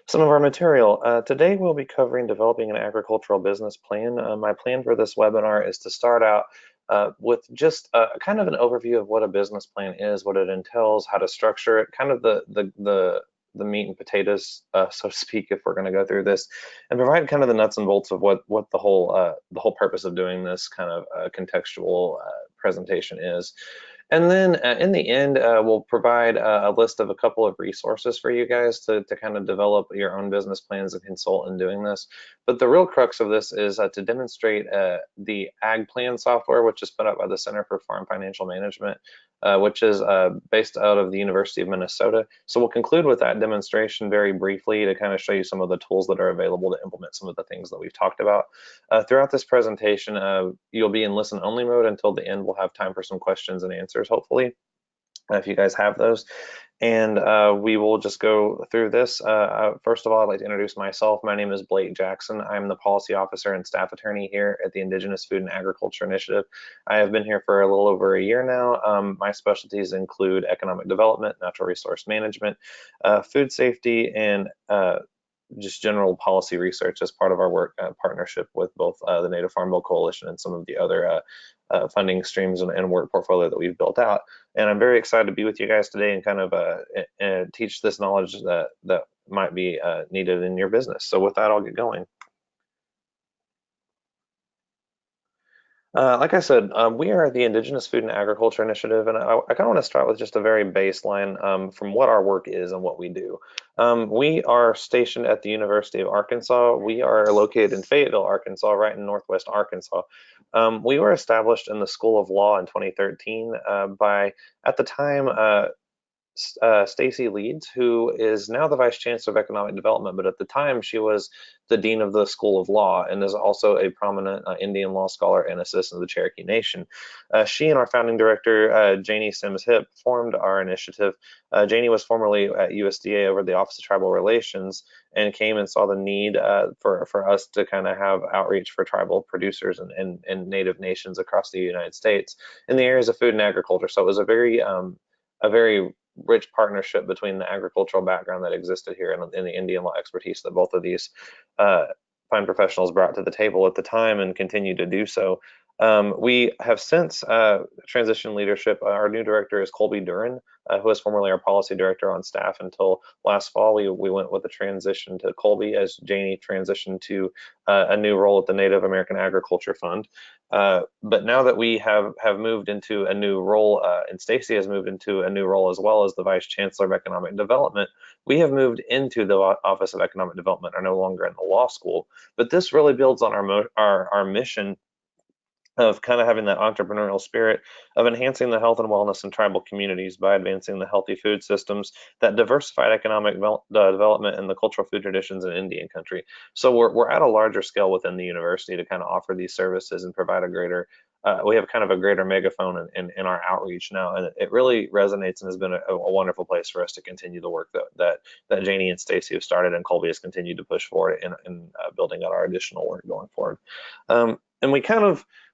Some of our material. Today we'll be covering developing an agricultural business plan. My plan for this webinar is to start out with just kind of an overview of what a business plan is, what it entails, how to structure it, kind of the meat and potatoes, so to speak, if we're going to go through this, and provide kind of the nuts and bolts of what the whole purpose of doing this kind of contextual presentation is. And then in the end, we'll provide a list of a couple of resources for you guys to kind of develop your own business plans and consult in doing this. But the real crux of this is to demonstrate the AgPlan software, which is put out by the Center for Farm Financial Management, which is based out of the University of Minnesota. So we'll conclude with that demonstration very briefly to kind of show you some of the tools that are available to implement some of the things that we've talked about. Throughout this presentation, you'll be in listen-only mode until the end. We'll have time for some questions and answers, hopefully, if you guys have those. And we will just go through this. First of all, I'd like to introduce myself. My name is Blake Jackson. I'm the policy officer and staff attorney here at the Indigenous Food and Agriculture Initiative. I have been here for a little over a year now. My specialties include economic development, natural resource management, food safety, and just general policy research as part of our work partnership with both the Native Farm Bill Coalition and some of the other funding streams and work portfolio that we've built out. And I'm very excited to be with you guys today and kind of teach this knowledge that might be needed in your business. So with that, I'll get going. Like I said, we are the Indigenous Food and Agriculture Initiative, and I kind of want to start with just a very baseline from what our work is and what we do. We are stationed at the University of Arkansas. We are located in Fayetteville, Arkansas, right in Northwest Arkansas. We were established in the School of Law in 2013 by, at the time, Stacy Leeds, who is now the Vice Chancellor of Economic Development, but at the time she was the Dean of the School of Law and is also a prominent Indian law scholar and a citizen of the Cherokee Nation. She and our founding director, Janie Sims Hip, formed our initiative. Janie was formerly at USDA over the Office of Tribal Relations and came and saw the need for us to kind of have outreach for tribal producers and Native nations across the United States in the areas of food and agriculture. So it was a very rich partnership between the agricultural background that existed here and the Indian law expertise that both of these fine professionals brought to the table at the time and continue to do so. We have since transitioned leadership. Our new director is Colby Duran, who was formerly our policy director on staff until last fall. We went with the transition to Colby as Janie transitioned to a new role at the Native American Agriculture Fund. But now that we have moved into a new role, and Stacy has moved into a new role as well as the Vice Chancellor of Economic Development, we have moved into the Office of Economic Development, are no longer in the law school. But this really builds on our mission of kind of having that entrepreneurial spirit of enhancing the health and wellness in tribal communities by advancing the healthy food systems that diversified economic development and the cultural food traditions in Indian country. So we're at a larger scale within the university to kind of offer these services and provide a greater, we have kind of a greater megaphone in our outreach now, and it really resonates and has been a wonderful place for us to continue the work that Janie and Stacy have started and Colby has continued to push forward in building out our additional work going forward. And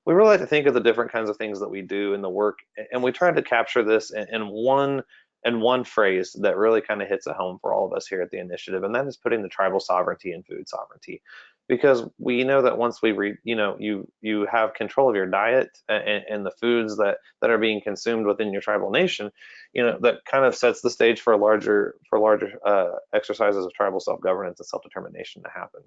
we really like to think of the different kinds of things that we do in the work, and we try to capture this in one phrase that really kind of hits at home for all of us here at the initiative, and that is putting the tribal sovereignty and food sovereignty. Because we know that once you have control of your diet and the foods that are being consumed within your tribal nation, that kind of sets the stage for larger exercises of tribal self-governance and self-determination to happen.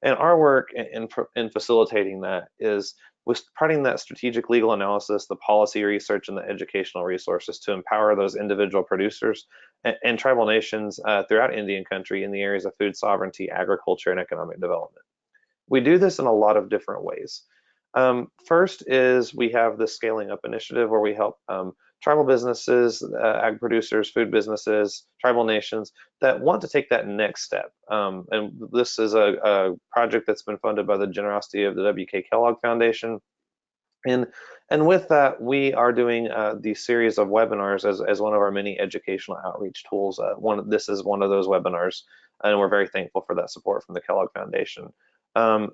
And our work in facilitating that is with providing that strategic legal analysis, the policy research, and the educational resources to empower those individual producers and tribal nations throughout Indian country in the areas of food sovereignty, agriculture, and economic development. We do this in a lot of different ways. First is we have the Scaling Up initiative where we help tribal businesses, ag producers, food businesses, tribal nations that want to take that next step. And this is a project that's been funded by the generosity of the W.K. Kellogg Foundation. And with that, we are doing the series of webinars as one of our many educational outreach tools. This is one of those webinars, and we're very thankful for that support from the Kellogg Foundation.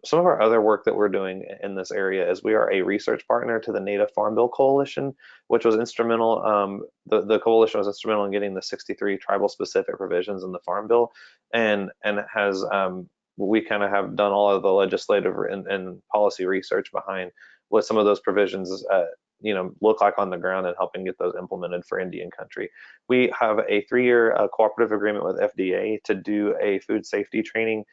Some of our other work that we're doing in this area is we are a research partner to the Native Farm Bill Coalition, which was instrumental. The coalition was instrumental in getting the 63 tribal specific provisions in the Farm Bill, and has we kind of have done all of the legislative and policy research behind what some of those provisions look like on the ground and helping get those implemented for Indian country. We have a 3-year cooperative agreement with FDA to do a food safety training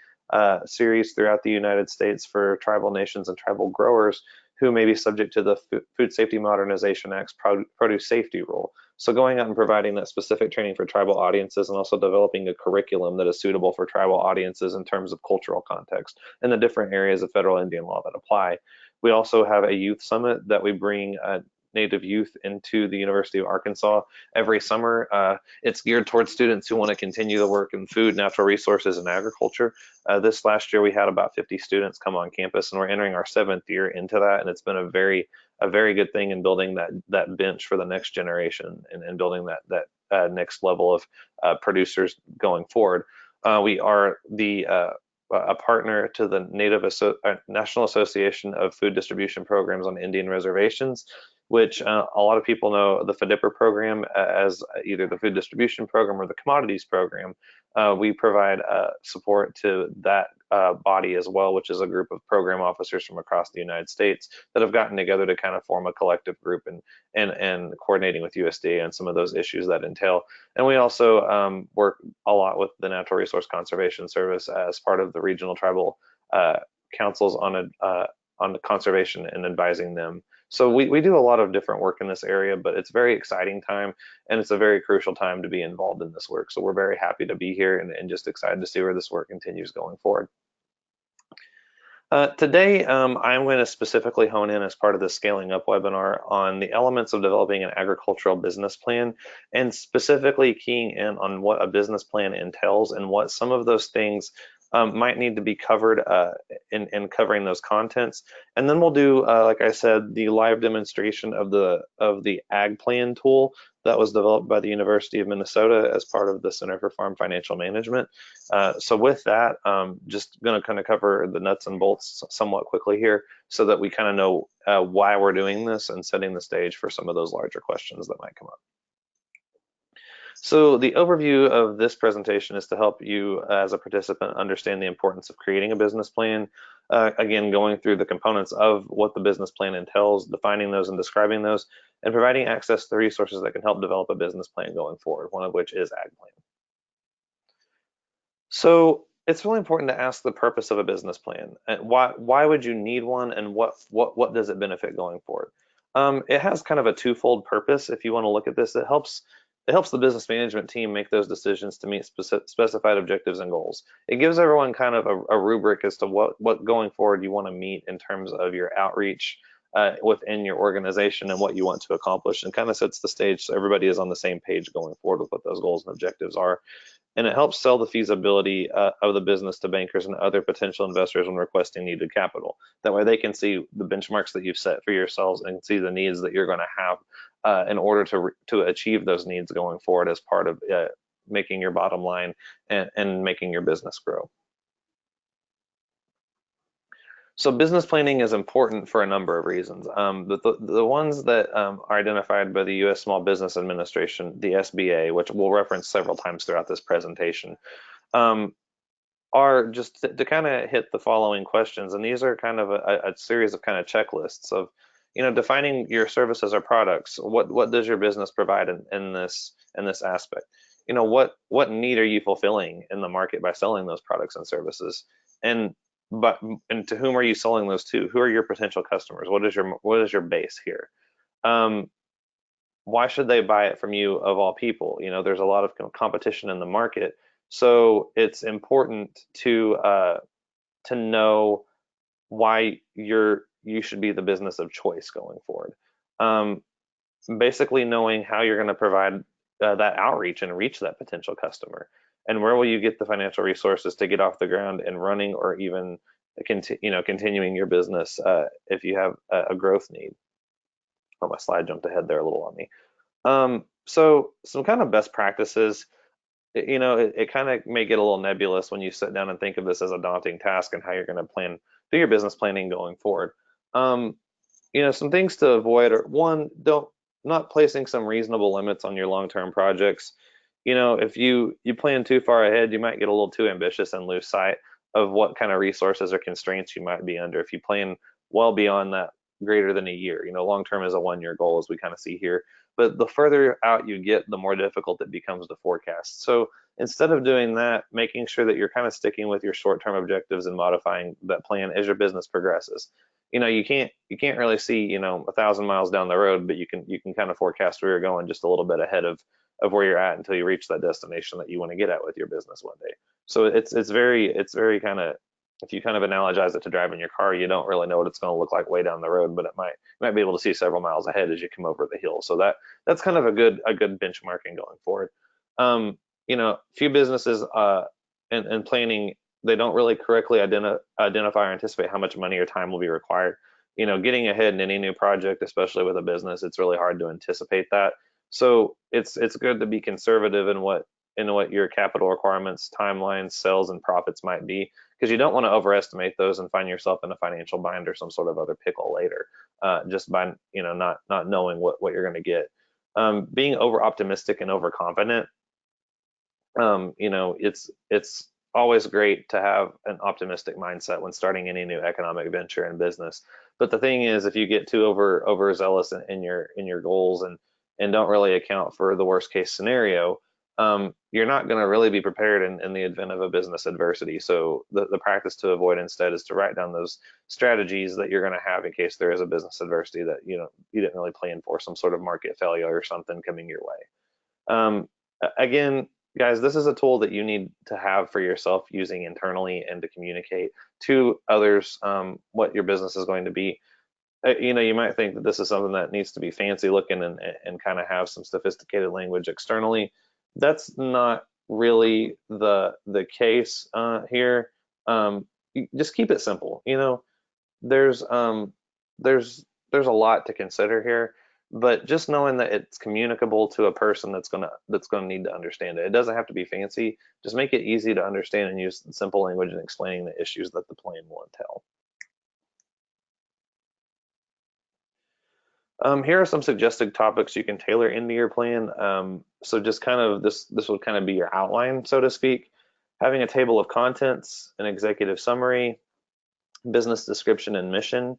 series throughout the United States for tribal nations and tribal growers who may be subject to the Food Safety Modernization Act's produce safety rule. So going out and providing that specific training for tribal audiences and also developing a curriculum that is suitable for tribal audiences in terms of cultural context and the different areas of federal Indian law that apply. We also have a youth summit that we bring Native youth into the University of Arkansas every summer. It's geared towards students who want to continue the work in food, natural resources, and agriculture. This last year, we had about 50 students come on campus, and we're entering our 7th year into that, and it's been a very good thing in building that bench for the next generation and building that next level of producers going forward. We are a partner to the National Association of Food Distribution Programs on Indian Reservations, which a lot of people know the FDIPR program as either the food distribution program or the commodities program. We provide support to that body as well, which is a group of program officers from across the United States that have gotten together to kind of form a collective group and coordinating with USDA on some of those issues that entail. And we also work a lot with the Natural Resource Conservation Service as part of the regional tribal councils on the conservation and advising them. So we do a lot of different work in this area, but it's a very exciting time and it's a very crucial time to be involved in this work. So we're very happy to be here and just excited to see where this work continues going forward. Today, I'm going to specifically hone in as part of the Scaling Up webinar on the elements of developing an agricultural business plan and specifically keying in on what a business plan entails and what some of those things might need to be covered in covering those contents. And then we'll do, like I said, the live demonstration of the AgPlan tool that was developed by the University of Minnesota as part of the Center for Farm Financial Management. So with that, just going to kind of cover the nuts and bolts somewhat quickly here so that we kind of know why we're doing this and setting the stage for some of those larger questions that might come up. So the overview of this presentation is to help you as a participant understand the importance of creating a business plan. Again, going through the components of what the business plan entails, defining those and describing those, and providing access to resources that can help develop a business plan going forward, one of which is AgPlan. So it's really important to ask the purpose of a business plan. And why would you need one, and what does it benefit going forward? It has kind of a twofold purpose. If you want to look at this, it helps the business management team make those decisions to meet specified objectives and goals. It gives everyone kind of a rubric as to what going forward you want to meet in terms of your outreach within your organization and what you want to accomplish, and kind of sets the stage so everybody is on the same page going forward with what those goals and objectives are. And it helps sell the feasibility of the business to bankers and other potential investors when requesting needed capital. That way they can see the benchmarks that you've set for yourselves and see the needs that you're going to have in order to achieve those needs going forward as part of making your bottom line and making your business grow. So business planning is important for a number of reasons. The ones that are identified by the U.S. Small Business Administration, the SBA, which we'll reference several times throughout this presentation, are just to kind of hit the following questions. And these are kind of a series of kind of checklists of, defining your services or products. What does your business provide in this aspect? What need are you fulfilling in the market by selling those products and services? And to whom are you selling those to? Who are your potential customers? What is your base here? Why should they buy it from you of all people? There's a lot of competition in the market, so it's important to know why you should be the business of choice going forward. Basically knowing how you're going to provide that outreach and reach that potential customer. And where will you get the financial resources to get off the ground and running, or even continuing your business if you have a growth need? Oh, my slide jumped ahead there a little on me. So some kind of best practices. it kind of may get a little nebulous when you sit down and think of this as a daunting task and how you're going to do your business planning going forward. Um, some things to avoid are one, don't not placing some reasonable limits on your long-term projects. If you plan too far ahead, you might get a little too ambitious and lose sight of what kind of resources or constraints you might be under. If you plan well beyond that, greater than a year, long term is a 1 year goal, as we kind of see here. But the further out you get, the more difficult it becomes to forecast. So instead of doing that, making sure that you're kind of sticking with your short-term objectives and modifying that plan as your business progresses. You can't really see 1,000 miles down the road, but you can kind of forecast where you're going just a little bit ahead of where you're at until you reach that destination that you want to get at with your business one day. So it's very kind of, if you kind of analogize it to driving your car, you don't really know what it's going to look like way down the road, but you might be able to see several miles ahead as you come over the hill. So that's kind of a good benchmarking going forward. Few businesses and planning, they don't really correctly identify or anticipate how much money or time will be required. Getting ahead in any new project, especially with a business, it's really hard to anticipate that. So it's good to be conservative in what your capital requirements, timelines, sales, and profits might be, because you don't want to overestimate those and find yourself in a financial bind or some sort of other pickle later, just by not knowing what you're going to get. Being over optimistic and overconfident, it's always great to have an optimistic mindset when starting any new economic venture in business. But the thing is, if you get too overzealous in your goals and don't really account for the worst case scenario, you're not going to really be prepared in the event of a business adversity. So the practice to avoid instead is to write down those strategies that you're going to have in case there is a business adversity that you didn't really plan for, some sort of market failure or something coming your way. Again, guys, this is a tool that you need to have for yourself using internally and to communicate to others what your business is going to be. You might think that this is something that needs to be fancy looking and kind of have some sophisticated language externally. That's not really the case here. Just keep it simple. There's there's a lot to consider here, but just knowing that it's communicable to a person that's gonna need to understand it. It doesn't have to be fancy. Just make it easy to understand and use simple language in explaining the issues that the plan will entail. Here are some suggested topics you can tailor into your plan. So just kind of this would kind of be your outline, so to speak. Having a table of contents, an executive summary, business description and mission,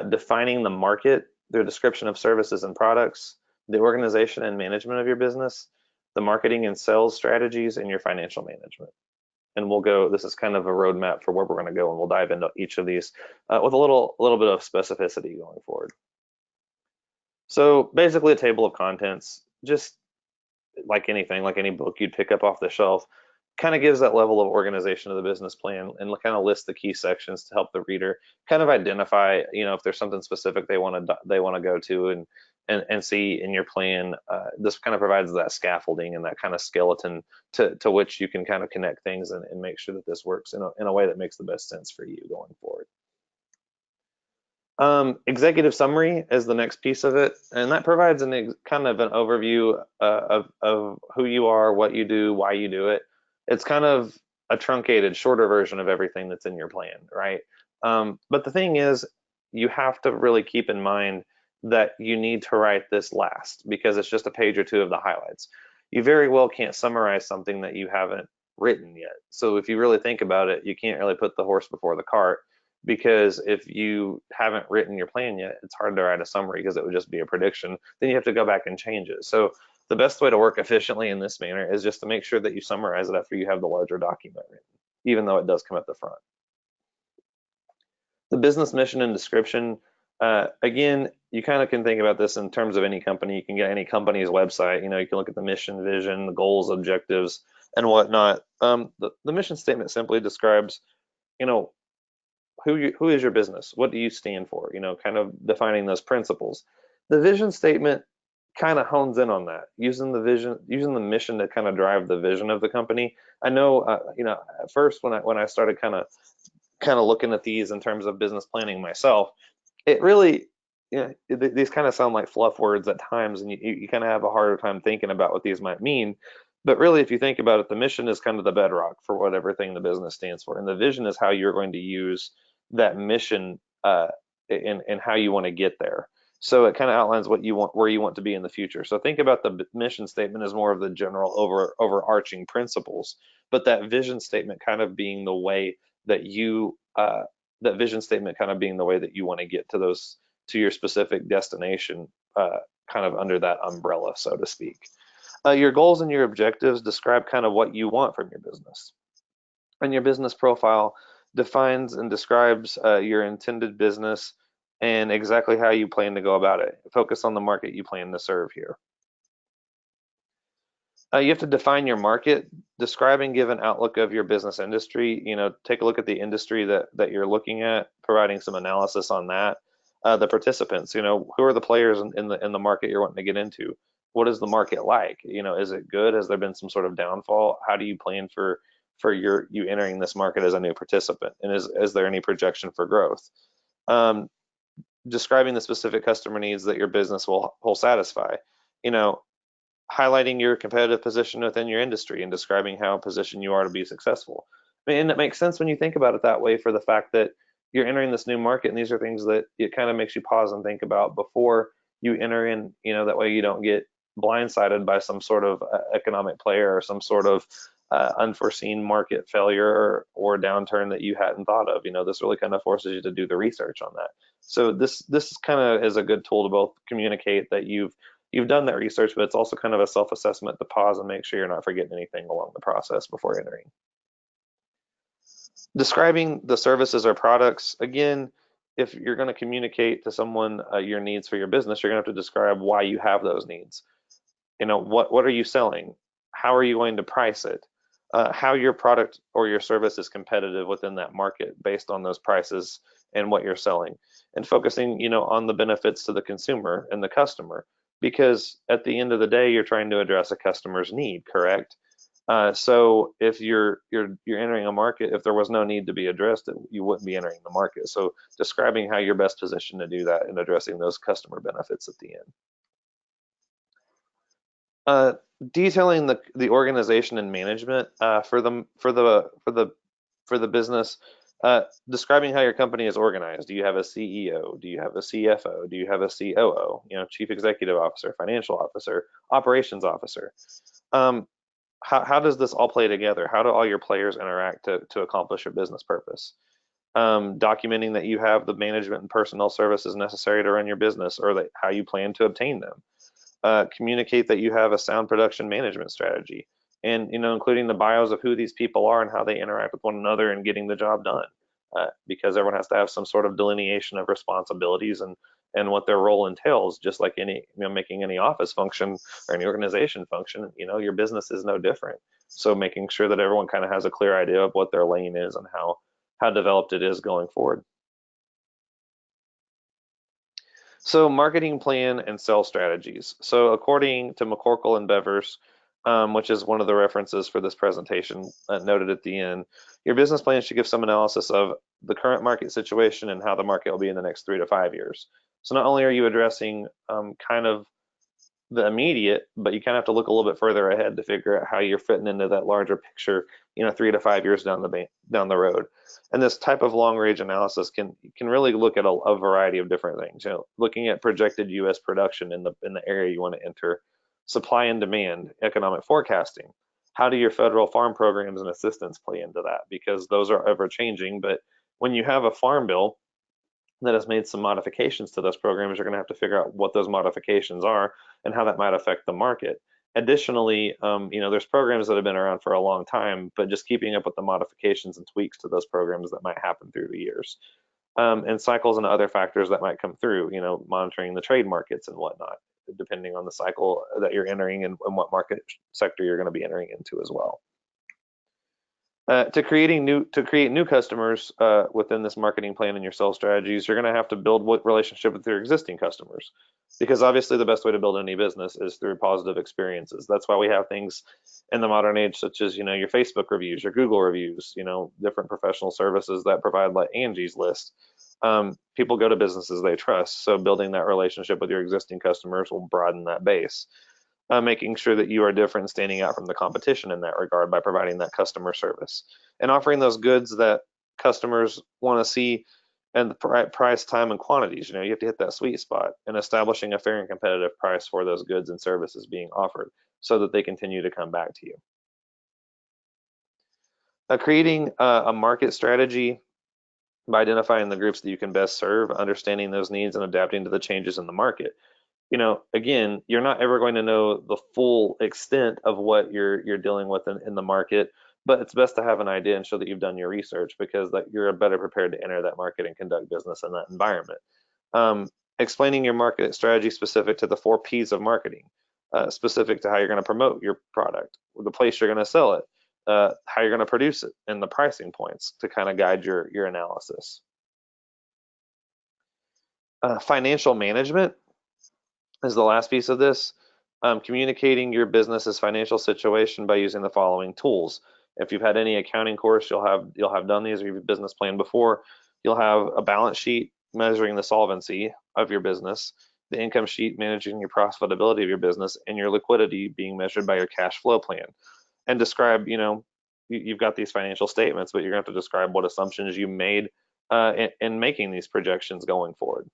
defining the market, the description of services and products, the organization and management of your business, the marketing and sales strategies, and your financial management. And this is kind of a roadmap for where we're going to go, and we'll dive into each of these with a little bit of specificity going forward. So basically a table of contents, just like anything, like any book you'd pick up off the shelf, kind of gives that level of organization of the business plan and kind of lists the key sections to help the reader kind of identify, if there's something specific they want to go to and see in your plan. This kind of provides that scaffolding and that kind of skeleton to which you can kind of connect things and make sure that this works in a way that makes the best sense for you going forward. Executive summary is the next piece of it, and that provides kind of an overview of who you are, what you do, why you do it. It's kind of a truncated, shorter version of everything that's in your plan, right? But the thing is, you have to really keep in mind that you need to write this last, because it's just a page or two of the highlights. You very well can't summarize something that you haven't written yet. So if you really think about it, you can't really put the horse before the cart, because if you haven't written your plan yet, it's hard to write a summary because it would just be a prediction. Then you have to go back and change it. So the best way to work efficiently in this manner is just to make sure that you summarize it after you have the larger document written, even though it does come at the front. The business mission and description, again, you kind of can think about this in terms of any company. You can get any company's website. You can look at the mission, vision, the goals, objectives, and whatnot. The mission statement simply describes, who is your business? What do you stand for? Kind of defining those principles. The vision statement kind of hones in on that, using the mission to kind of drive the vision of the company. I know, at first when I started kind of looking at these in terms of business planning myself, it really, these kind of sound like fluff words at times, and you kind of have a harder time thinking about what these might mean. But really, if you think about it, the mission is kind of the bedrock for whatever thing the business stands for, and the vision is how you're going to use that mission and how you want to get there. So it kind of outlines what you want, where you want to be in the future. So think about the mission statement as more of the general overarching principles, but that vision statement kind of being the way that that vision statement kind of being the way that you want to get to those to your specific destination, kind of under that umbrella, so to speak. Your goals and your objectives describe kind of what you want from your business. And your business profile defines and describes your intended business and exactly how you plan to go about it. Focus on the market you plan to serve here. You have to define your market, describe and give an outlook of your business industry. Take a look at the industry that you're looking at, providing some analysis on that. The participants, who are the players in the market you're wanting to get into? What is the market like? Is it good? Has there been some sort of downfall? How do you plan for you entering this market as a new participant? And is there any projection for growth? Um, Describing the specific customer needs that your business will satisfy. You know, Highlighting your competitive position within your industry and describing how positioned you are to be successful. I mean, and it makes sense when you think about it that way, for the fact that you're entering this new market, and these are things that it kind of makes you pause and think about before you enter in. That way you don't get blindsided by some sort of economic player or some sort of unforeseen market failure or downturn that you hadn't thought of. This really kind of forces you to do the research on that. So this kind of is a good tool to both communicate that you've done that research, but it's also kind of a self-assessment to pause and make sure you're not forgetting anything along the process before entering. Describing the services or products. Again, if you're going to communicate to someone your needs for your business, you're going to have to describe why you have those needs. What are you selling? How are you going to price it? How your product or your service is competitive within that market based on those prices and what you're selling, and focusing, on the benefits to the consumer and the customer, because at the end of the day, you're trying to address a customer's need, correct? So if you're entering a market, if there was no need to be addressed, you wouldn't be entering the market. So describing how you're best positioned to do that and addressing those customer benefits at the end. Uh, Detailing the organization and management for the business. Describing how your company is organized. Do you have a CEO? Do you have a CFO? Do you have a COO? Chief Executive Officer, Financial Officer, Operations Officer. How does this all play together? How do all your players interact to accomplish your business purpose? Documenting that you have the management and personnel services necessary to run your business, or how you plan to obtain them. Communicate that you have a sound production management strategy, and including the bios of who these people are and how they interact with one another and getting the job done, because everyone has to have some sort of delineation of responsibilities and what their role entails, just like any making any office function or any organization function. Your business is no different. So making sure that everyone kind of has a clear idea of what their lane is and how developed it is going forward. So marketing plan and sales strategies. So according to McCorkle and Bevers, which is one of the references for this presentation noted at the end, your business plan should give some analysis of the current market situation and how the market will be in the next 3 to 5 years. So not only are you addressing kind of the immediate, but you kind of have to look a little bit further ahead to figure out how you're fitting into that larger picture, 3 to 5 years down the road. And this type of long range analysis can really look at a variety of different things. Looking at projected U.S. production in the area you want to enter, supply and demand, economic forecasting. How do your federal farm programs and assistance play into that? Because those are ever changing. But when you have a farm bill that has made some modifications to those programs, you're going to have to figure out what those modifications are and how that might affect the market. Additionally, there's programs that have been around for a long time, but just keeping up with the modifications and tweaks to those programs that might happen through the years, and cycles and other factors that might come through, monitoring the trade markets and whatnot, depending on the cycle that you're entering and what market sector you're going to be entering into as well. To create new customers within this marketing plan and your sales strategies, you're going to have to build what relationship with your existing customers, because obviously the best way to build any business is through positive experiences. That's why we have things in the modern age such as your Facebook reviews, your Google reviews, different professional services that provide, like Angie's List. People go to businesses they trust, so building that relationship with your existing customers will broaden that base. making sure that you are different and standing out from the competition in that regard by providing that customer service and offering those goods that customers want to see and the right price, time, and quantities. You have to hit that sweet spot and establishing a fair and competitive price for those goods and services being offered so that they continue to come back to you. Creating a market strategy by identifying the groups that you can best serve, understanding those needs, and adapting to the changes in the market. Again, you're not ever going to know the full extent of what you're dealing with in the market, but it's best to have an idea and show that you've done your research because that you're better prepared to enter that market and conduct business in that environment. Explaining your market strategy specific to the 4 P's of marketing, specific to how you're going to promote your product, the place you're going to sell it, how you're going to produce it, and the pricing points to kind of guide your analysis. Financial management is the last piece of this. Communicating your business's financial situation by using the following tools. If you've had any accounting course, you'll have done these, or your business plan before. You'll have a balance sheet measuring the solvency of your business, the income sheet managing your profitability of your business, and your liquidity being measured by your cash flow plan. And describe, you've got these financial statements, but you're going to have to describe what assumptions you made in making these projections going forward.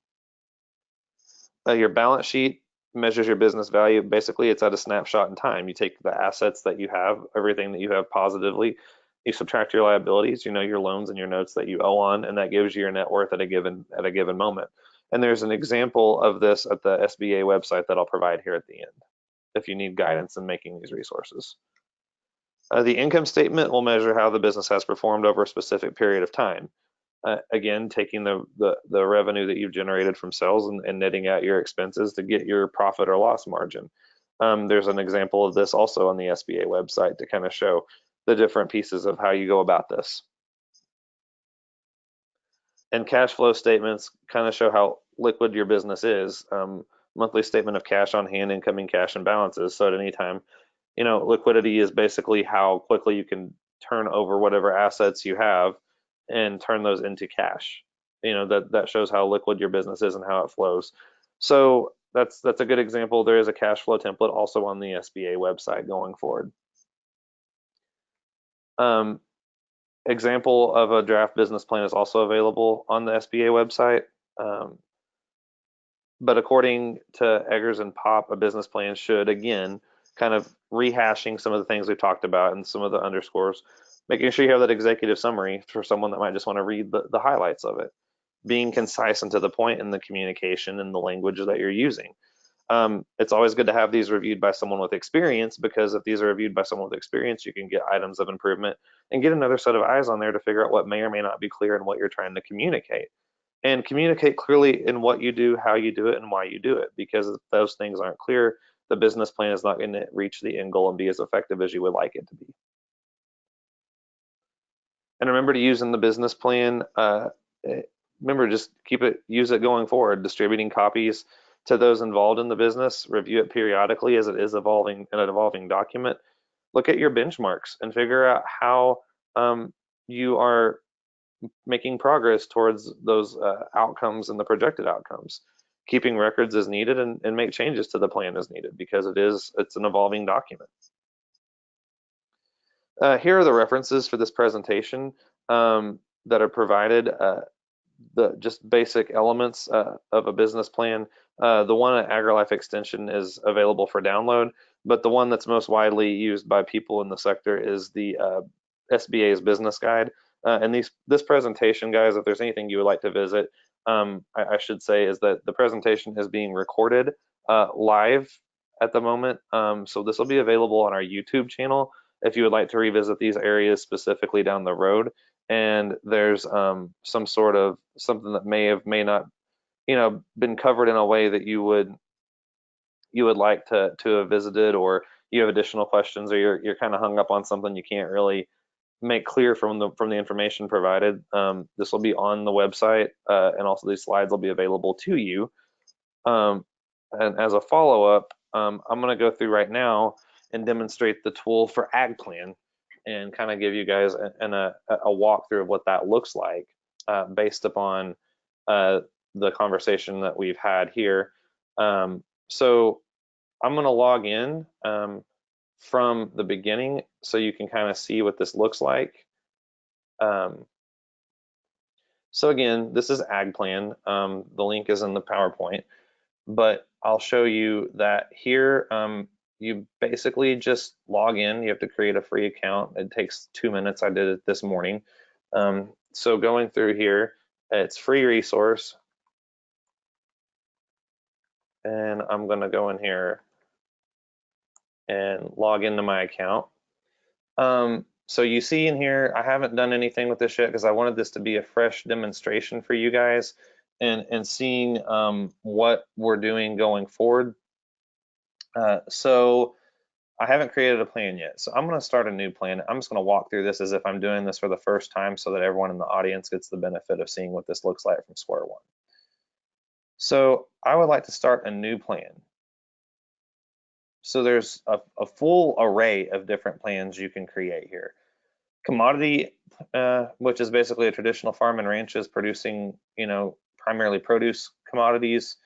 Your balance sheet measures your business value. Basically, it's at a snapshot in time. You take the assets that you have, everything that you have positively, you subtract your liabilities, your loans and your notes that you owe on, and that gives you your net worth at a given moment. And there's an example of this at the SBA website that I'll provide here at the end if you need guidance in making these resources. The income statement will measure how the business has performed over a specific period of time. Again, taking the revenue that you've generated from sales and netting out your expenses to get your profit or loss margin. There's an example of this also on the SBA website to kind of show the different pieces of how you go about this. And cash flow statements kind of show how liquid your business is. Monthly statement of cash on hand, incoming cash, and balances. So at any time, liquidity is basically how quickly you can turn over whatever assets you have and turn those into cash. That shows how liquid your business is and how it flows. So that's a good example. There is a cash flow template also on the SBA website going forward. Example of a draft business plan is also available on the SBA website. But according to Eggers and Pop, a business plan should, again, kind of rehashing some of the things we've talked about and some of the underscores, making sure you have that executive summary for someone that might just want to read the highlights of it, being concise and to the point in the communication and the language that you're using. It's always good to have these reviewed by someone with experience, because if these are reviewed by someone with experience, you can get items of improvement and get another set of eyes on there to figure out what may or may not be clear in what you're trying to communicate. And communicate clearly in what you do, how you do it, and why you do it, because if those things aren't clear, the business plan is not going to reach the end goal and be as effective as you would like it to be. And remember to use in the business plan, remember, just use it going forward, distributing copies to those involved in the business, review it periodically as it is evolving in an evolving document. Look at your benchmarks and figure out how you are making progress towards those outcomes and the projected outcomes. Keeping records as needed and make changes to the plan as needed, because it's an evolving document. Here are the references for this presentation that are provided. The just basic elements of a business plan. The one at AgriLife Extension is available for download, but the one that's most widely used by people in the sector is the SBA's business guide. And this presentation, guys, if there's anything you would like to visit, I should say is that the presentation is being recorded live at the moment. So this will be available on our YouTube channel if you would like to revisit these areas specifically down the road. And there's some sort of something that may not, been covered in a way that you would like to have visited, or you have additional questions, or you're kind of hung up on something you can't really make clear from the information provided. This will be on the website, and also these slides will be available to you. And as a follow-up, I'm going to go through right now and demonstrate the tool for AgPlan, and kind of give you guys a walkthrough of what that looks like based upon the conversation that we've had here. So I'm going to log in from the beginning so you can kind of see what this looks like. So again, this is AgPlan. The link is in the PowerPoint, but I'll show you that here. You basically just log in. You have to create a free account. It takes 2 minutes. I did it this morning. So going through here, it's free resource. And I'm going to go in here and log into my account. So you see in here, I haven't done anything with this yet because I wanted this to be a fresh demonstration for you guys and seeing what we're doing going forward. So I haven't created a plan yet. So I'm going to start a new plan. I'm just going to walk through this as if I'm doing this for the first time so that everyone in the audience gets the benefit of seeing what this looks like from square one. So I would like to start a new plan. So there's a full array of different plans you can create here. Commodity, which is basically a traditional farm and ranches producing, primarily produce commodities.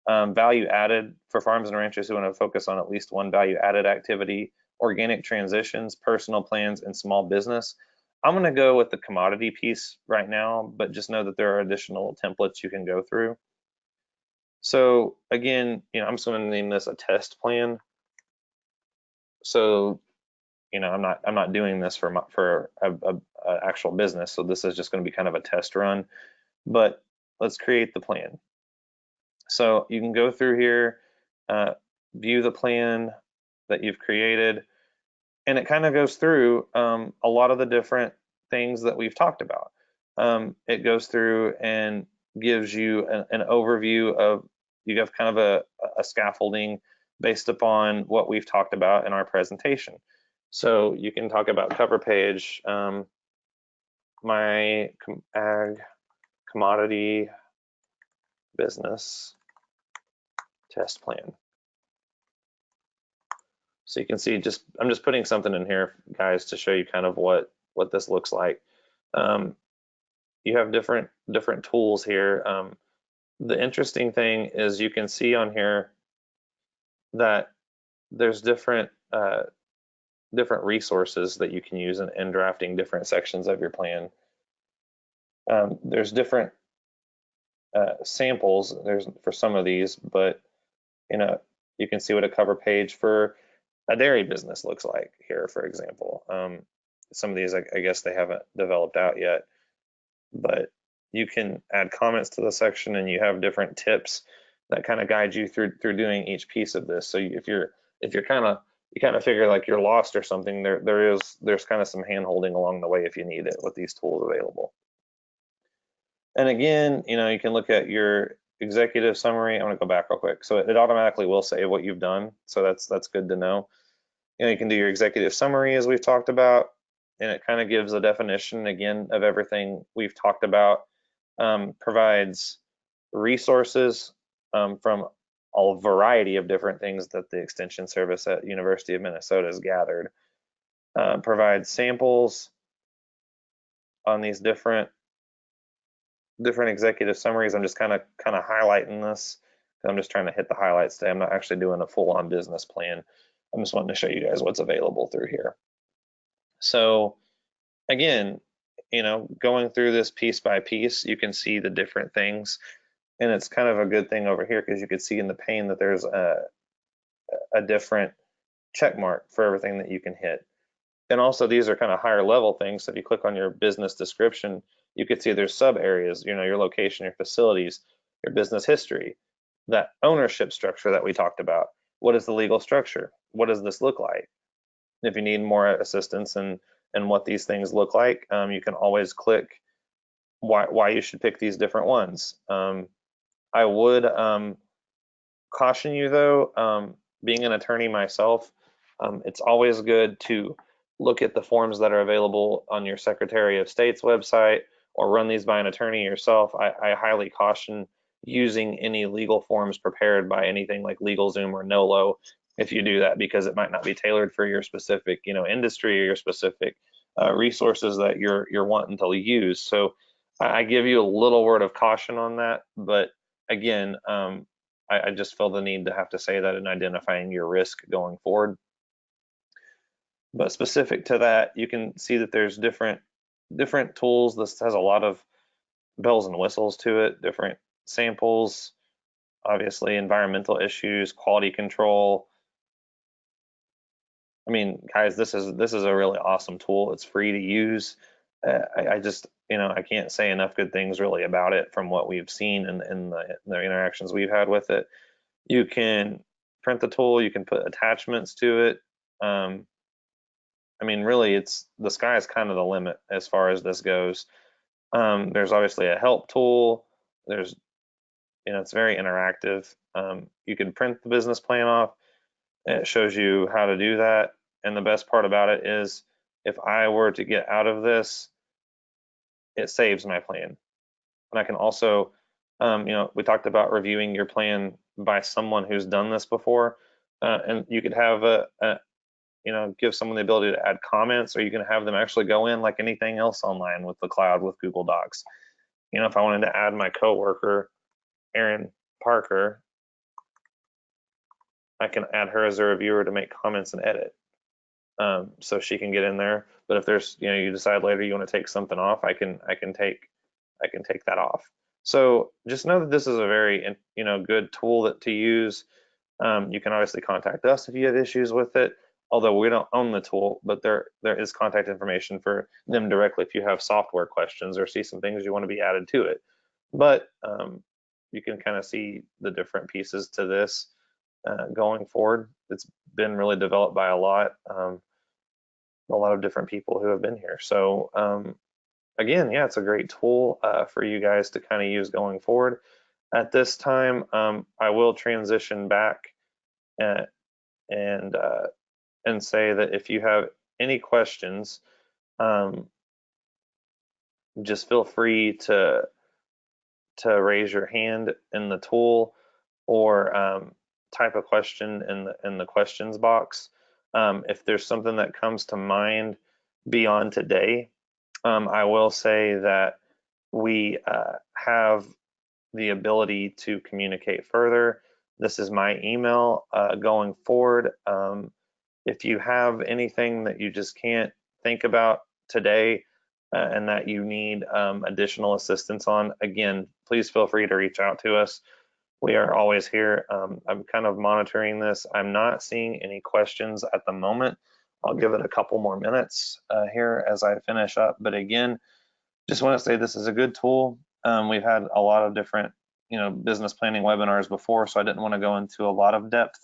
Value added for farms and ranchers who want to focus on at least one value added activity. Organic transitions, personal plans, and small business. I'm going to go with the commodity piece right now, but just know that there are additional templates you can go through. So again, I'm just going to name this a test plan. So I'm not doing this for a actual business, so this is just going to be kind of a test run. But let's create the plan. So you can go through here, view the plan that you've created, and it kind of goes through a lot of the different things that we've talked about. It goes through and gives you an overview of, you have kind of a scaffolding based upon what we've talked about in our presentation. So you can talk about cover page, my ag commodity business test plan. So you can see, I'm just putting something in here, guys, to show you kind of what this looks like. You have different tools here. The interesting thing is you can see on here that there's different resources that you can use in drafting different sections of your plan. There's different samples for some of these, but you can see what a cover page for a dairy business looks like here, for example. Some of these, I guess they haven't developed out yet, but you can add comments to the section, and you have different tips that kind of guide you through doing each piece of this. So if you're kind of figure like you're lost or something, there's kind of some hand holding along the way if you need it with these tools available. And again, you can look at your executive summary. I'm going to go back real quick. So it automatically will save what you've done. So that's good to know. You can do your executive summary as we've talked about, and it kind of gives a definition again of everything we've talked about. Provides resources from a variety of different things that the Extension Service at University of Minnesota has gathered. Provides samples on these different executive summaries. I'm just kind of highlighting this. I'm just trying to hit the highlights today. I'm not actually doing a full-on business plan. I'm just wanting to show you guys what's available through here. So again, going through this piece by piece, you can see the different things, and it's kind of a good thing over here because you can see in the pane that there's a different check mark for everything that you can hit. And also these are kind of higher level things. So if you click on your business description, you can see there's sub areas, your location, your facilities, your business history, that ownership structure that we talked about. What is the legal structure? What does this look like? If you need more assistance in what these things look like, you can always click why you should pick these different ones. I would caution you though, being an attorney myself, it's always good to look at the forms that are available on your Secretary of State's website or run these by an attorney yourself. I highly caution using any legal forms prepared by anything like LegalZoom or NOLO if you do that, because it might not be tailored for your specific industry or your specific resources that you're wanting to use. So I give you a little word of caution on that, but again, I just feel the need to have to say that in identifying your risk going forward. But specific to that, you can see that there's different tools. This has a lot of bells and whistles to it, different samples, obviously environmental issues, quality control. I mean, guys, this is a really awesome tool. It's free to use. I just, I can't say enough good things really about it from what we've seen in the interactions we've had with it. You can print the tool, you can put attachments to it. I mean, really, it's the sky is kind of the limit as far as this goes. There's obviously a help tool. There's, it's very interactive. You can print the business plan off. It shows you how to do that. And the best part about it is if I were to get out of this, it saves my plan. And I can also, we talked about reviewing your plan by someone who's done this before. And you could have give someone the ability to add comments, or you can have them actually go in like anything else online with the cloud with Google Docs. If I wanted to add my coworker, Erin Parker, I can add her as a reviewer to make comments and edit. So she can get in there. But if there's, you decide later you want to take something off, I can take that off. So just know that this is a very, good tool to use. You can obviously contact us if you have issues with it, although we don't own the tool, but there is contact information for them directly if you have software questions or see some things you want to be added to it. But you can kind of see the different pieces to this going forward. It's been really developed by a lot of different people who have been here. So again, yeah, it's a great tool for you guys to kind of use going forward. At this time, I will transition back and say that if you have any questions, just feel free to raise your hand in the tool, or type a question in the questions box. If there's something that comes to mind beyond today, I will say that we have the ability to communicate further. This is my email going forward. If you have anything that you just can't think about today and that you need additional assistance on, again, please feel free to reach out to us. We are always here. I'm kind of monitoring this. I'm not seeing any questions at the moment. I'll give it a couple more minutes here as I finish up. But again, just want to say this is a good tool. We've had a lot of different, business planning webinars before, so I didn't want to go into a lot of depth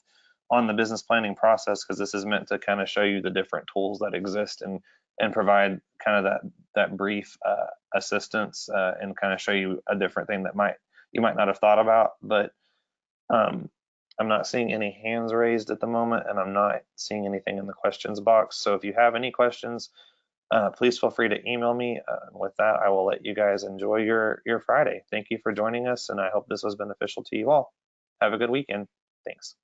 on the business planning process, because this is meant to kind of show you the different tools that exist and provide kind of that brief assistance and kind of show you a different thing that you might not have thought about. But I'm not seeing any hands raised at the moment, and I'm not seeing anything in the questions box. So if you have any questions, please feel free to email me. With that, I will let you guys enjoy your Friday. Thank you for joining us, and I hope this was beneficial to you all. Have a good weekend. Thanks.